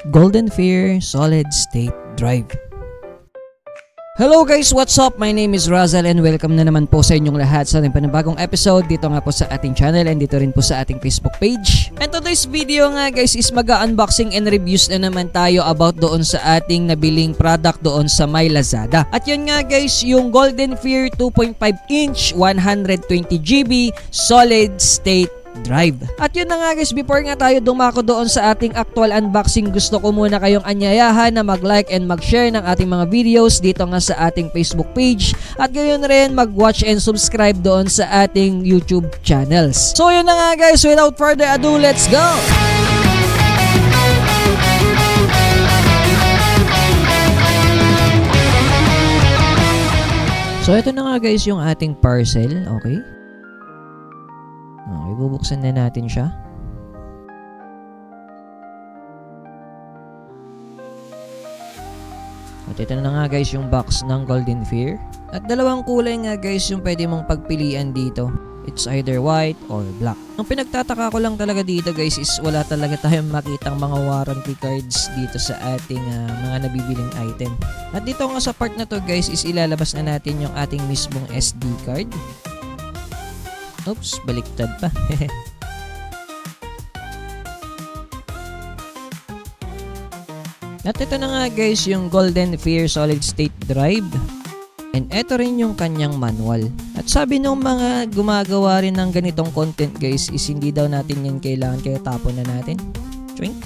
Goldenfear Solid State Drive. Hello guys, what's up? My name is Razal and welcome na naman po sa inyong lahat sa ating panibagong episode dito nga po sa ating channel and dito rin po sa ating Facebook page. And today's video nga guys is mag-unboxing and reviews na naman tayo about doon sa ating nabiling product doon sa My Lazada. At yun nga guys, yung Goldenfear 2.5 inch 120GB Solid State Drive. At yun na nga guys, before nga tayo dumako doon sa ating actual unboxing, gusto ko muna kayong anyayahan na mag-like and mag-share ng ating mga videos dito nga sa ating Facebook page at gayon rin mag-watch and subscribe doon sa ating YouTube channels. So yun na nga guys, without further ado, let's go! So ito na nga guys yung ating parcel, okay? Okay, bubuksan na natin siya. At ito na nga guys yung box ng Goldenfear. At dalawang kulay nga guys yung pwede mong pagpilian dito. It's either white or black. Ang pinagtataka ko lang talaga dito guys is wala talaga tayong makitang mga warranty cards dito sa ating mga nabibiling item. At dito nga sa part na to guys is ilalabas na natin yung ating mismong SD card. Oops, baliktad pa. At ito na nga guys yung Goldenfear Solid State Drive. And ito rin yung kanyang manual. At sabi nung mga gumagawa rin ng ganitong content guys is hindi daw natin yan kailangan kaya tapon na natin. Twink.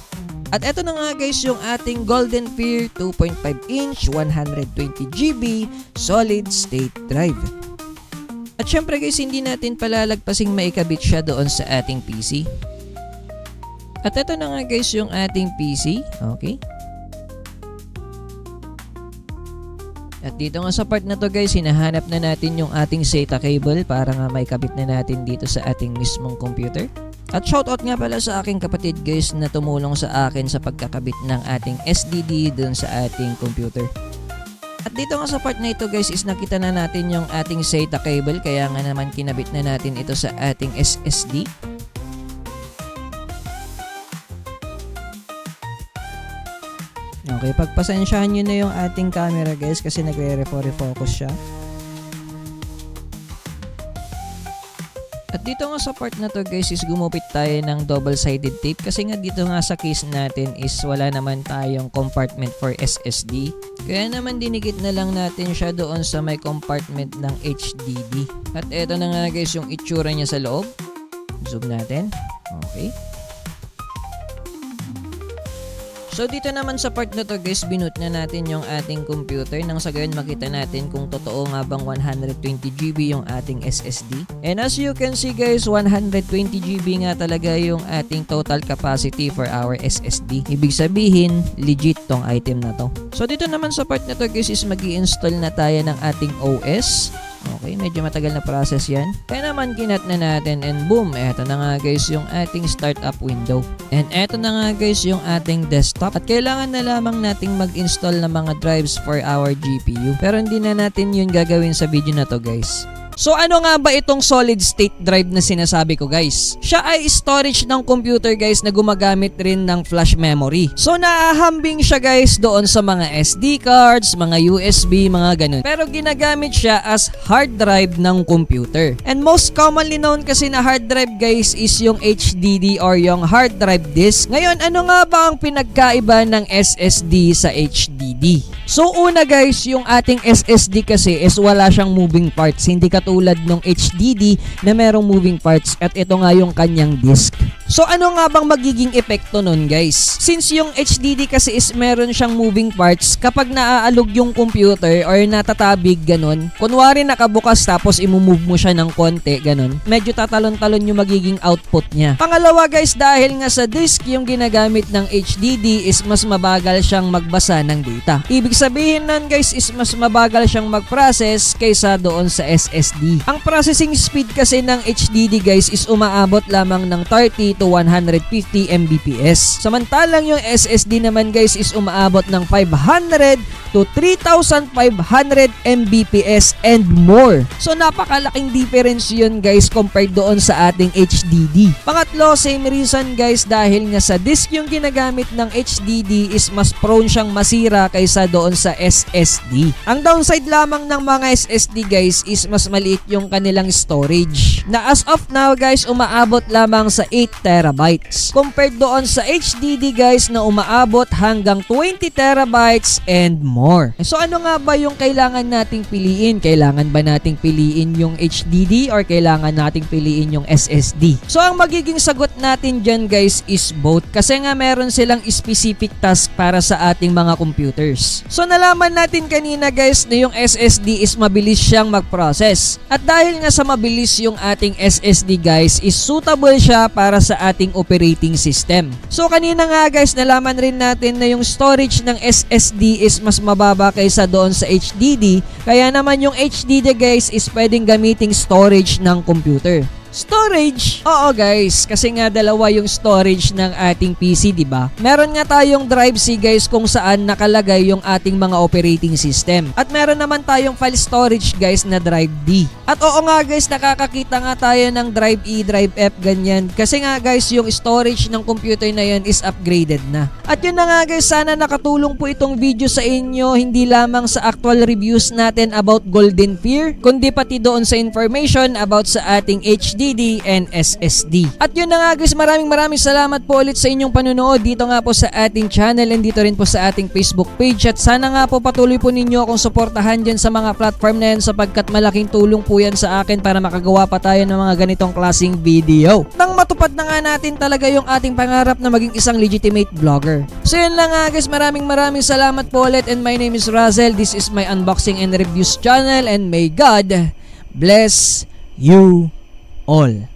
At ito na nga guys yung ating Goldenfear 2.5 inch 120GB Solid State Drive. At syempre guys, hindi natin palalagpasing maikabit siya doon sa ating PC. At ito na nga guys yung ating PC. Okay. At dito nga sa part na to guys, hinahanap na natin yung ating SATA cable para nga maikabit na natin dito sa ating mismong computer. At shoutout nga pala sa aking kapatid guys na tumulong sa akin sa pagkakabit ng ating SDD doon sa ating computer. At dito nga sa part na ito guys is nakita na natin yung ating SATA cable kaya nga naman kinabit na natin ito sa ating SSD. Okay, pagpasensyahan nyo na yung ating camera guys kasi nagre-refocus siya. At dito nga sa part na to guys is gumupit tayo ng double-sided tape kasi nga dito nga sa case natin is wala naman tayong compartment for SSD. Kaya naman dinikit na lang natin siya doon sa may compartment ng HDD. At eto na nga guys yung itsura niya sa loob. Zoom natin. Okay. So dito naman sa part na to guys, binoot na natin yung ating computer nang sa gayon makita natin kung totoo nga bang 120GB yung ating SSD. And as you can see guys, 120GB nga talaga yung ating total capacity for our SSD. Ibig sabihin, legit tong item na to. So dito naman sa part na to guys is mag-i-install na tayo ng ating OS. Okay, medyo matagal na process yan. Kaya naman kinat na natin and boom, eto na nga guys yung ating startup window. And eto na nga guys yung ating desktop. At kailangan na lamang nating mag-install ng mga drives for our GPU. Pero hindi na natin yun gagawin sa video na to guys. So ano nga ba itong solid state drive na sinasabi ko guys? Siya ay storage ng computer guys na gumagamit rin ng flash memory. So naahambing siya guys doon sa mga SD cards, mga USB, mga ganun. Pero ginagamit siya as hard drive ng computer. And most commonly known kasi na hard drive guys is yung HDD or yung hard drive disk. Ngayon ano nga ba ang pinagkaiba ng SSD sa HDD? So una guys, yung ating SSD kasi is wala siyang moving parts. Hindi katulad ng HDD na merong moving parts at ito nga yung kanyang disk. So ano nga bang magiging epekto nun guys? Since yung HDD kasi is meron siyang moving parts, kapag naaalog yung computer or natatabig ganun, kunwari nakabukas tapos imumove mo siya ng konti ganun, medyo tatalon-talon yung magiging output niya. Pangalawa guys, dahil nga sa disk yung ginagamit ng HDD is mas mabagal siyang magbasa ng data. Ibig Ibig sabihin nun guys is mas mabagal siyang mag-process kaysa doon sa SSD. Ang processing speed kasi ng HDD guys is umaabot lamang ng 30 to 150 Mbps. Samantalang yung SSD naman guys is umaabot ng 500 to 3,500 Mbps and more. So napakalaking difference yun guys compared doon sa ating HDD. Pangatlo, same reason guys, dahil nga sa disk yung ginagamit ng HDD is mas prone siyang masira kaysa doon sa SSD. Ang downside lamang ng mga SSD guys is mas maliit yung kanilang storage, na as of now guys umaabot lamang sa 8 terabytes compared doon sa HDD guys na umaabot hanggang 20 terabytes and more. So ano nga ba yung kailangan nating piliin? Kailangan ba nating piliin yung HDD or kailangan nating piliin yung SSD? So ang magiging sagot natin dyan guys is both, kasi nga meron silang specific task para sa ating mga computers. So nalaman natin kanina guys na yung SSD is mabilis siyang mag-process, at dahil nga sa mabilis yung ating SSD guys is suitable siya para sa ating operating system. So kanina nga guys nalaman rin natin na yung storage ng SSD is mas mababa kaysa doon sa HDD, kaya naman yung HDD guys is pwedeng gamiting storage ng computer. Storage? Oo guys, kasi nga dalawa yung storage ng ating PC, di ba? Meron nga tayong drive C guys kung saan nakalagay yung ating mga operating system. At meron naman tayong file storage guys na drive D. At oo nga guys, nakakakita nga tayo ng drive E, drive F, ganyan. Kasi nga guys, yung storage ng computer na yun is upgraded na. At yun na nga guys, sana nakatulong po itong video sa inyo, hindi lamang sa actual reviews natin about Golden Fear, kundi pati doon sa information about sa ating HDD and SSD. At yun na nga guys, maraming salamat po ulit sa inyong panunood dito nga po sa ating channel and dito rin po sa ating Facebook page, at sana nga po patuloy po ninyo akong suportahan dyan sa mga platform na yan, sapagkat malaking tulong po yan sa akin para makagawa pa tayo ng mga ganitong klaseng video nang matupad na nga natin talaga yung ating pangarap na maging isang legitimate vlogger. So yun lang nga guys, maraming salamat po ulit, and my name is Razel. This is my unboxing and reviews channel, and may God bless you all.